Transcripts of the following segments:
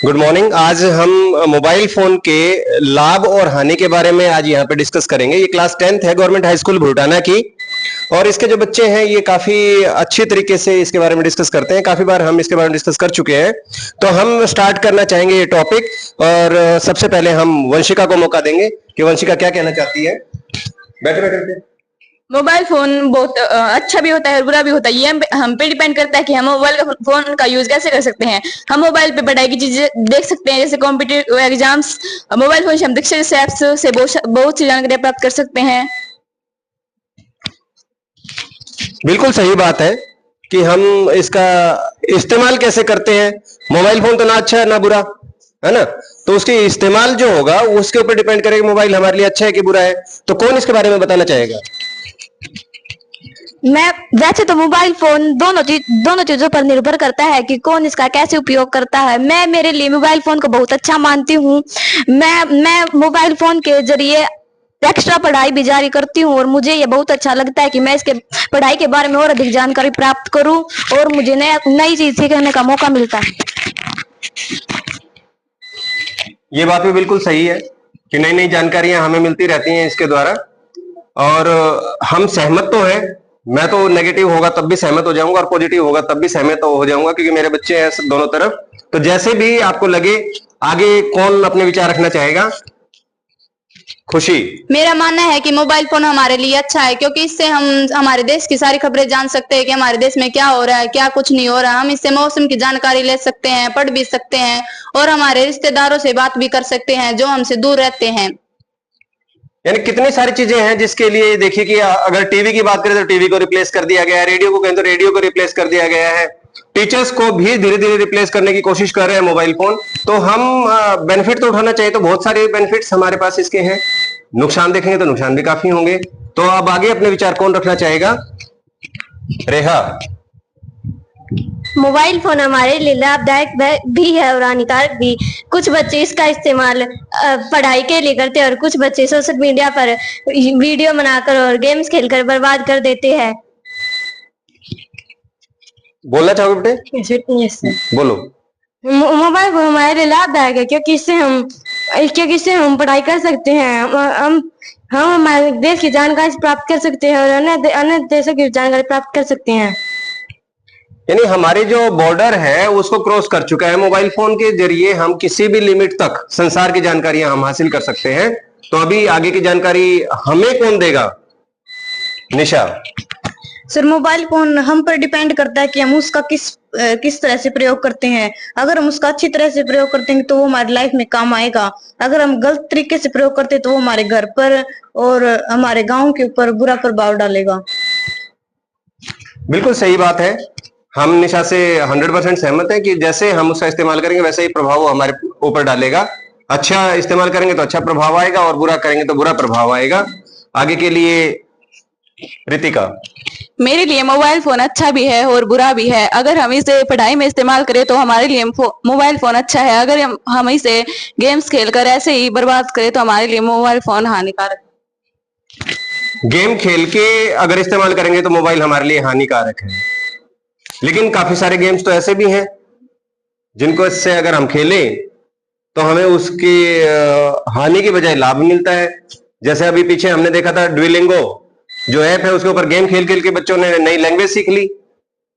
Good morning. आज हम mobile phone के लाभ और हानि के बारे में आज यहाँ पे डिस्कस करेंगे। ये क्लास 10th है गवर्नमेंट हाई स्कूल भुटाना की, और इसके जो बच्चे हैं ये काफी अच्छी तरीके से इसके बारे में डिस्कस करते हैं। काफी बार हम इसके बारे में डिस्कस कर चुके हैं, तो हम स्टार्ट करना चाहेंगे ये टॉपिक। और सबसे पहले हम वंशिका को मौका देंगे कि वंशिका क्या कहना चाहती है। बैठे बैठे। मोबाइल फोन बहुत अच्छा भी होता है और बुरा भी होता है। ये हम पे डिपेंड करता है कि हम मोबाइल फोन का यूज कैसे कर सकते हैं। हम मोबाइल पे पढ़ाई की चीजें देख सकते हैं, जैसे कॉम्पिटिटिव एग्जाम्स। मोबाइल फोन से हम दीक्षा जैसे ऐप्स से बहुत सी जानकारी प्राप्त कर सकते हैं। बिल्कुल सही बात है कि हम इसका इस्तेमाल कैसे करते हैं। मोबाइल फोन तो ना अच्छा है ना बुरा है ना, तो उसकी इस्तेमाल जो होगा उसके ऊपर डिपेंड करेगा मोबाइल हमारे लिए अच्छा है कि बुरा है। तो कौन इसके बारे में बताना चाहेगा। मैं वैसे तो मोबाइल फोन दोनों चीजों पर निर्भर करता है कि कौन इसका कैसे उपयोग करता है। मैं मेरे लिए मोबाइल फोन को बहुत अच्छा मानती हूँ। मैं मोबाइल फोन के जरिए एक्स्ट्रा पढ़ाई भी जारी करती हूँ और मुझे ये बहुत अच्छा लगता है कि मैं इसके पढ़ाई के बारे में और अधिक जानकारी प्राप्त करूँ और मुझे नई चीज सीखने का मौका मिलता है। ये बात भी बिल्कुल सही है कि नई नई जानकारियां हमें मिलती रहती हैं इसके द्वारा, और हम सहमत तो हैं। मैं तो नेगेटिव होगा तब भी सहमत हो जाऊंगा और पॉजिटिव होगा तब भी सहमत हो जाऊंगा, क्योंकि मेरे बच्चे हैं दोनों तरफ। तो जैसे भी आपको लगे, आगे कौन अपने विचार रखना चाहेगा। खुशी। मेरा मानना है कि मोबाइल फोन हमारे लिए अच्छा है, क्योंकि इससे हम हमारे देश की सारी खबरें जान सकते हैं कि हमारे देश में क्या हो रहा है, क्या कुछ नहीं हो रहा। हम इससे मौसम की जानकारी ले सकते हैं, पढ़ भी सकते हैं और हमारे रिश्तेदारों से बात भी कर सकते हैं जो हमसे दूर रहते हैं। यानी कितनी सारी चीजें हैं जिसके लिए देखिए कि अगर टीवी की बात करें तो टीवी को रिप्लेस कर दिया गया है, रेडियो को कहें तो रेडियो को रिप्लेस कर दिया गया है, टीचर्स को भी धीरे धीरे रिप्लेस करने की कोशिश कर रहे हैं मोबाइल फोन। तो हम बेनिफिट तो उठाना चाहिए, तो बहुत सारे बेनिफिट्स हमारे पास इसके हैं। नुकसान देखेंगे तो नुकसान भी काफी होंगे। तो अब आगे अपने विचार कौन रखना चाहेगा। रेहा। मोबाइल फोन हमारे लिए लाभदायक भी है और हानिकारक भी। कुछ बच्चे इसका इस्तेमाल पढ़ाई के लिए करते हैं और कुछ बच्चे सोशल मीडिया पर वीडियो बनाकर और गेम्स खेलकर बर्बाद कर देते हैं। बोलना चाहोगे बेटे। बोलो। मोबाइल फोन हमारे लिए लाभदायक है क्योंकि इससे हम पढ़ाई कर सकते हैं। हम हमारे देश की जानकारी प्राप्त कर सकते हैं और अन्य देशों की जानकारी प्राप्त कर सकते हैं। यानी हमारे जो बॉर्डर है उसको क्रॉस कर चुका है मोबाइल फोन के जरिए। हम किसी भी लिमिट तक संसार की जानकारियां हम हासिल कर सकते हैं। तो अभी आगे की जानकारी हमें कौन देगा। निशा। सर, मोबाइल फोन हम पर डिपेंड करता है कि हम उसका किस तरह से प्रयोग करते हैं। अगर हम उसका अच्छी तरह से प्रयोग करते हैं तो वो हमारी लाइफ में काम आएगा। अगर हम गलत तरीके से प्रयोग करते हैं तो वो हमारे घर पर और हमारे गांव के ऊपर बुरा प्रभाव डालेगा। बिल्कुल सही बात है। हम निशा से 100% सहमत है कि जैसे हम उसका इस्तेमाल करेंगे वैसे ही प्रभाव वो हमारे ऊपर डालेगा। अच्छा इस्तेमाल करेंगे तो अच्छा प्रभाव आएगा और बुरा करेंगे तो बुरा प्रभाव आएगा। आगे के लिए रितिका। मेरे लिए मोबाइल फोन अच्छा भी है और बुरा भी है। अगर हम इसे पढ़ाई में इस्तेमाल करें तो हमारे लिए मोबाइल फोन अच्छा है। अगर हम इसे गेम्स खेलकर ऐसे ही बर्बाद करें तो हमारे लिए मोबाइल फोन हानिकारक। गेम खेल के अगर इस्तेमाल करेंगे तो मोबाइल हमारे लिए हानिकारक है, लेकिन काफी सारे गेम्स तो ऐसे भी हैं जिनको इससे अगर हम खेलें तो हमें उसकी हानि की बजाय लाभ मिलता है। जैसे अभी पीछे हमने देखा था ड्यूलिंगो जो ऐप है, उसके ऊपर गेम खेल खेल के बच्चों ने नई लैंग्वेज सीख ली।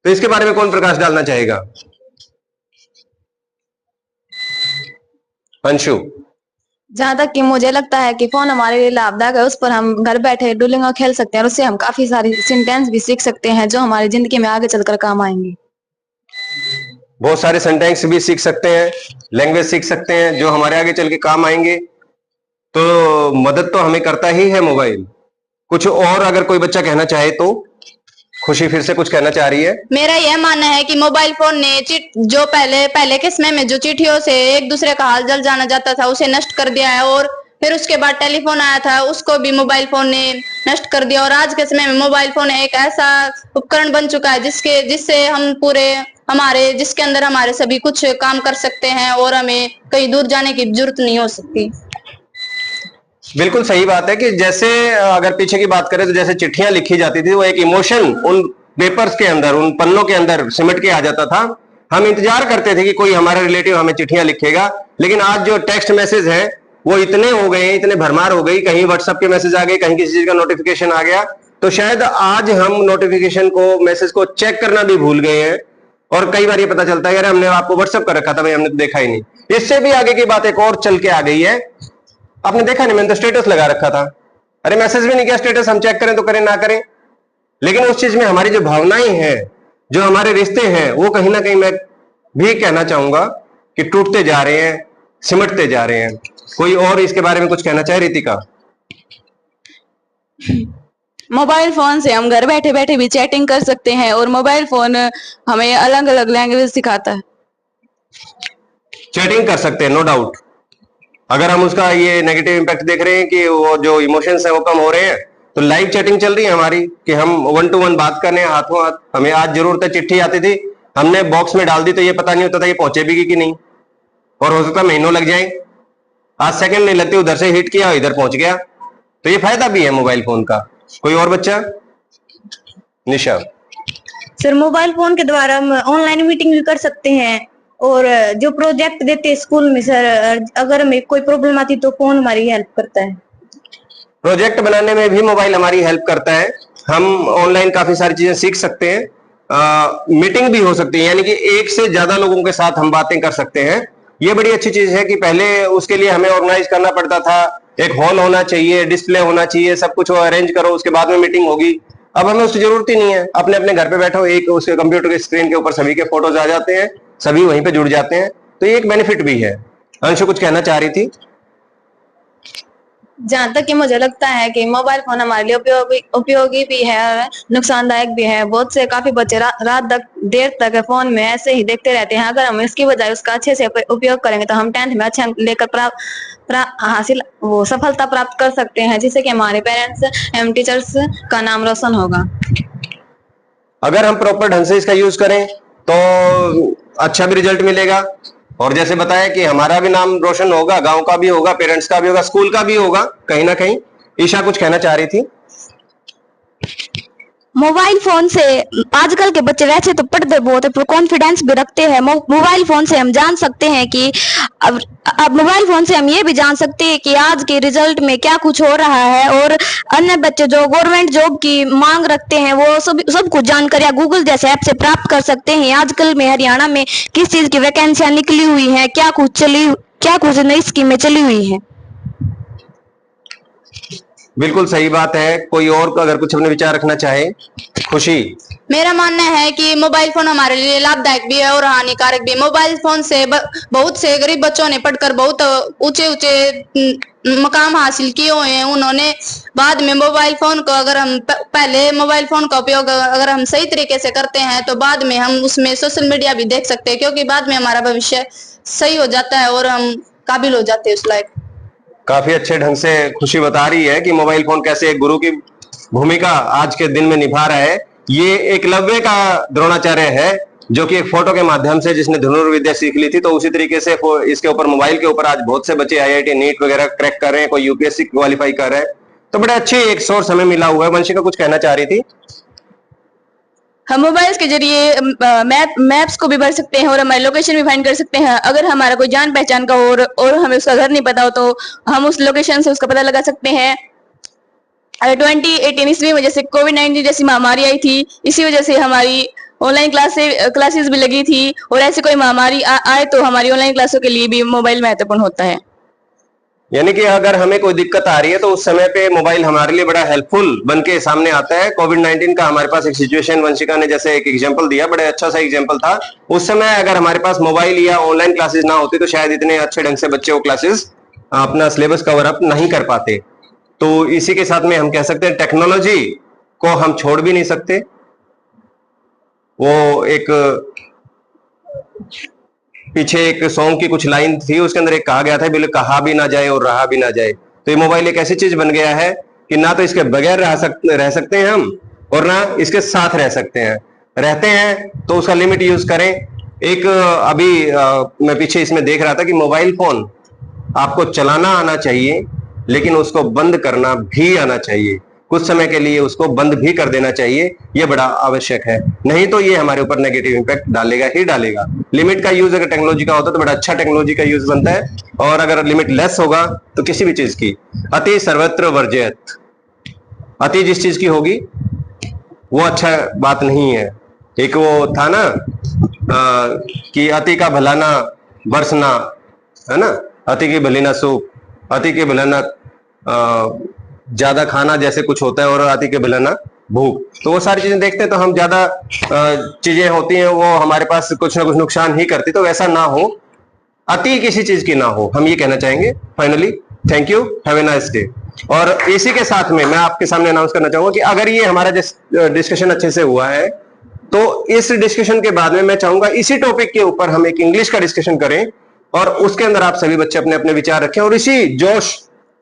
तो इसके बारे में कौन प्रकाश डालना चाहेगा। अंशु। जहां तक कि मुझे लगता है कि फोन हमारे लिए लाभदायक है, उस पर हम घर बैठे डुओलिंगो खेल सकते हैं और उससे हम काफी सारी सेंटेंस भी सीख सकते हैं जो हमारी जिंदगी में आगे चलकर काम आएंगे। बहुत सारे सेंटेंस भी सीख सकते हैं, लैंग्वेज सीख सकते हैं जो हमारे आगे चल के काम आएंगे। तो मदद तो हमें करता ही है मोबाइल। कुछ और अगर कोई बच्चा कहना चाहे तो। खुशी फिर से कुछ कहना चाह रही है। मेरा यह मानना है कि मोबाइल फोन ने जो पहले के समय में जो चिट्ठियों से एक दूसरे का हाल जल जाना जाता था उसे नष्ट कर दिया है, और फिर उसके बाद टेलीफोन आया था उसको भी मोबाइल फोन ने नष्ट कर दिया। और आज के समय में मोबाइल फोन एक ऐसा उपकरण बन चुका है जिससे हम जिसके अंदर हमारे सभी कुछ काम कर सकते हैं और हमें कहीं दूर जाने की जरूरत नहीं हो सकती। बिल्कुल सही बात है कि जैसे अगर पीछे की बात करें तो जैसे चिट्ठियां लिखी जाती थी वो एक इमोशन उन पेपर्स के अंदर, उन पन्नों के अंदर सिमट के आ जाता था। हम इंतजार करते थे कि कोई हमारा रिलेटिव हमें चिट्ठियां लिखेगा, लेकिन आज जो टेक्स्ट मैसेज है वो इतने हो गए, इतने भरमार हो गई, कहीं व्हाट्सएप के मैसेज आ गए, कहीं किसी चीज का नोटिफिकेशन आ गया, तो शायद आज हम नोटिफिकेशन को, मैसेज को चेक करना भी भूल गए हैं। और कई बार ये पता चलता है यार हमने आपको व्हाट्सएप कर रखा था भाई, हमने तो देखा ही नहीं। इससे भी आगे की बात एक और चल के आ गई है, आपने देखा नहीं, मैंने तो स्टेटस लगा रखा था, अरे मैसेज भी नहीं किया, स्टेटस हम चेक करें तो करें ना करें। लेकिन उस चीज में हमारी जो भावनाएं हैं, जो हमारे रिश्ते हैं, वो कहीं ना कहीं मैं भी कहना चाहूंगा कि टूटते जा रहे हैं, सिमटते जा रहे हैं। कोई और इसके बारे में कुछ कहना चाहे रितिका? मोबाइल फोन से हम घर बैठे बैठे भी चैटिंग कर सकते हैं और मोबाइल फोन हमें अलग अलग लैंग्वेज सिखाता है। चैटिंग कर सकते हैं, नो डाउट। अगर हम उसका ये नेगेटिव इंपैक्ट देख रहे हैं कि वो जो इमोशंस है वो कम हो रहे हैं, तो लाइव चैटिंग चल रही है हमारी कि हम 1 to 1 बात करने हाथों हाथ। हमें आज जरूरत है, चिट्ठी आती थी, हमने बॉक्स में डाल दी तो ये पता नहीं होता था ये पहुंचे भी कि नहीं, और हो सकता महीनों लग जाए। आज सेकंड नहीं लगती, उधर से हिट किया इधर पहुंच गया। तो ये फायदा भी है मोबाइल फोन का। कोई और बच्चा? निशा। सर, मोबाइल फोन के द्वारा हम ऑनलाइन मीटिंग भी कर सकते हैं, और जो प्रोजेक्ट देते हैं स्कूल में सर, अगर हमें कोई प्रॉब्लम आती तो फोन हमारी हेल्प करता है। प्रोजेक्ट बनाने में भी मोबाइल हमारी हेल्प करता है। हम ऑनलाइन काफी सारी चीजें सीख सकते हैं, मीटिंग भी हो सकती है, यानी कि एक से ज्यादा लोगों के साथ हम बातें कर सकते हैं। ये बड़ी अच्छी चीज है कि पहले उसके लिए हमें ऑर्गेनाइज करना पड़ता था, एक हॉल होना चाहिए, डिस्प्ले होना चाहिए, सब कुछ अरेंज करो, उसके बाद में मीटिंग होगी। अब हमें उसकी जरूरत ही नहीं है, अपने अपने घर पे बैठो, एक उसके कंप्यूटर के स्क्रीन के ऊपर सभी के फोटोज आ जाते हैं, सभी वहीं पे जुड़ जाते हैं। तो ये एक बेनिफिट भी है। अंशु कुछ कहना चाह रही थी? जहाँ तक कि मुझे लगता है कि मोबाइल फोन हमारे लिए उपयोगी भी है और नुकसानदायक भी है। बहुत से काफी बच्चे रात तक देर तक फोन में ऐसे ही देखते रहते हैं। अगर हम इसकी बजाय उसका अच्छे से उपयोग करेंगे तो हम 10th में अच्छे अंक लेकर सफलता प्राप्त कर सकते हैं, जिससे कि हमारे पेरेंट्स एवं टीचर्स का नाम रोशन होगा। अगर हम प्रॉपर ढंग से इसका यूज करें तो अच्छा भी रिजल्ट मिलेगा, और जैसे बताया कि हमारा भी नाम रोशन होगा, गांव का भी होगा, पेरेंट्स का भी होगा, स्कूल का भी होगा कहीं ना कहीं। ईशा कुछ कहना चाह रही थी? मोबाइल फोन से आजकल के बच्चे वैसे तो पढ़ते बहुत है पर कॉन्फिडेंस भी रखते हैं। मोबाइल फोन से हम जान सकते हैं कि अब मोबाइल फोन से हम ये भी जान सकते हैं कि आज के रिजल्ट में क्या कुछ हो रहा है, और अन्य बच्चे जो गवर्नमेंट जॉब की मांग रखते हैं वो सब कुछ जानकारियां गूगल जैसे ऐप से प्राप्त कर सकते हैं। आजकल में हरियाणा में किस चीज की वैकेंसियां निकली हुई है, क्या कुछ नई स्कीमें चली हुई है। बिल्कुल सही बात है। कोई और अगर कुछ अपने विचार रखना चाहे? खुशी। मेरा मानना है कि मोबाइल फोन हमारे लिए लाभदायक भी है और हानिकारक भी। मोबाइल फोन से बहुत से गरीब बच्चों ने पढ़कर बहुत ऊंचे ऊंचे मकाम हासिल किए हुए हैं। उन्होंने बाद में मोबाइल फोन को, अगर हम पहले मोबाइल फोन का उपयोग अगर हम सही तरीके से करते हैं तो बाद में हम उसमें सोशल मीडिया भी देख सकते हैं, क्योंकि बाद में हमारा भविष्य सही हो जाता है और हम काबिल हो जाते हैं उस लायक। काफी अच्छे ढंग से खुशी बता रही है कि मोबाइल फोन कैसे एक गुरु की भूमिका आज के दिन में निभा रहा है। ये एकलव्य का द्रोणाचार्य है, जो कि एक फोटो के माध्यम से जिसने धनुर्विद्या सीख ली थी, तो उसी तरीके से इसके ऊपर, मोबाइल के ऊपर आज बहुत से बच्चे IIT नीट वगैरह क्रैक कर रहे हैं, कोई UPSC क्वालिफाई कर रहे हैं। तो बड़े अच्छे एक सोर्स हमें मिला हुआ है। वंशिका कुछ कहना चाह रही थी? हम मोबाइल के जरिए मैप्स को भी भर सकते हैं और हमारी लोकेशन भी फाइंड कर सकते हैं। अगर हमारा कोई जान पहचान का और हमें उसका घर नहीं पता हो तो हम उस लोकेशन से उसका पता लगा सकते हैं। 2018 ईस्वी में जैसे कोविड-19 जैसी महामारी आई थी, इसी वजह से हमारी ऑनलाइन क्लासेस भी लगी थी, और ऐसी कोई महामारी आए तो हमारी ऑनलाइन क्लासों के लिए भी मोबाइल महत्वपूर्ण होता है। यानी कि अगर हमें कोई दिक्कत आ रही है तो उस समय पे मोबाइल हमारे लिए बड़ा हेल्पफुल बन के सामने आता है। कोविड-19 का हमारे पास एक सिचुएशन वंशिका ने जैसे एक एग्जांपल दिया, बड़े अच्छा सा एग्जांपल था। उस समय अगर हमारे पास मोबाइल या ऑनलाइन क्लासेस ना होती तो शायद इतने अच्छे ढंग से बच्चे वो क्लासेस अपना सिलेबस कवर अप नहीं कर पाते। तो इसी के साथ में हम कह सकते हैं टेक्नोलॉजी को हम छोड़ भी नहीं सकते। वो एक पीछे एक सॉन्ग की कुछ लाइन थी, उसके अंदर एक कहा गया था, बिल्कुल कहा भी ना जाए और रहा भी ना जाए। तो ये मोबाइल एक ऐसी चीज बन गया है कि ना तो इसके बगैर रह सकते हैं हम, और ना इसके साथ रह सकते हैं। रहते हैं तो उसका लिमिट यूज करें। एक अभी मैं पीछे इसमें देख रहा था कि मोबाइल फोन आपको चलाना आना चाहिए, लेकिन उसको बंद करना भी आना चाहिए। कुछ समय के लिए उसको बंद भी कर देना चाहिए, ये बड़ा आवश्यक है। नहीं तो ये हमारे ऊपर नेगेटिव इंपैक्ट डालेगा ही डालेगा। लिमिट का यूज अगर टेक्नोलॉजी का होता तो बड़ा अच्छा टेक्नोलॉजी का यूज बनता है, और अगर लिमिट लेस होगा तो किसी भी चीज की अति सर्वत्र वर्जयत, अति जिस चीज की होगी वो अच्छा बात नहीं है। एक वो था ना कि अति का भला ना बरसना, है ना, अति की भली ना सूख, अति के भला ना ज्यादा खाना जैसे कुछ होता है, और अति के भला ना भूख। तो वो सारी चीजें देखते हैं तो हम ज्यादा चीजें होती हैं वो हमारे पास कुछ ना कुछ नुकसान ही करती, तो वैसा ना हो, अति किसी चीज की ना हो, हम ये कहना चाहेंगे। Finally thank you, have a nice day. और इसी के साथ में मैं आपके सामने अनाउंस करना चाहूंगा कि अगर ये हमारा डिस्कशन अच्छे से हुआ है तो इस डिस्कशन के बाद में मैं चाहूंगा इसी टॉपिक के ऊपर हम एक इंग्लिश का डिस्कशन करें, और उसके अंदर आप सभी बच्चे अपने अपने विचार रखें, और इसी जोश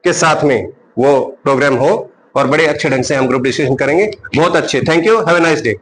के साथ में वो प्रोग्राम हो, और बड़े अच्छे ढंग से हम ग्रुप डिस्कशन करेंगे। बहुत अच्छे, thank you, have a nice day.